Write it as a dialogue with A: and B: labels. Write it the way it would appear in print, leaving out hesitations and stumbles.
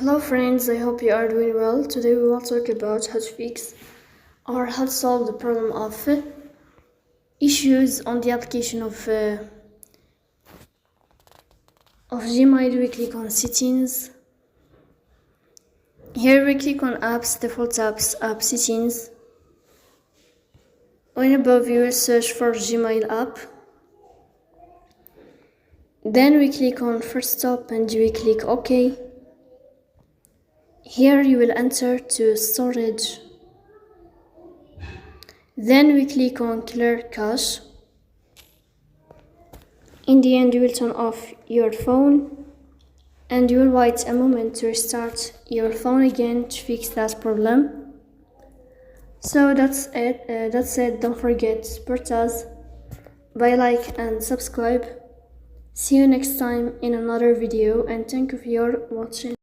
A: Hello friends, I hope you are doing well. Today we will talk about how to fix or how to solve the problem of issues on the application of Gmail. We click on settings. Here we click on apps, default apps, app settings. When above you will search for Gmail app. Then we click on first stop and we click OK. Here you will enter to storage. Then we click on clear cache. In the end, you will turn off your phone and you will wait a moment to restart your phone again to fix that problem. So that's it. Don't forget to support us by like and subscribe. See you next time in another video, and thank you for your watching.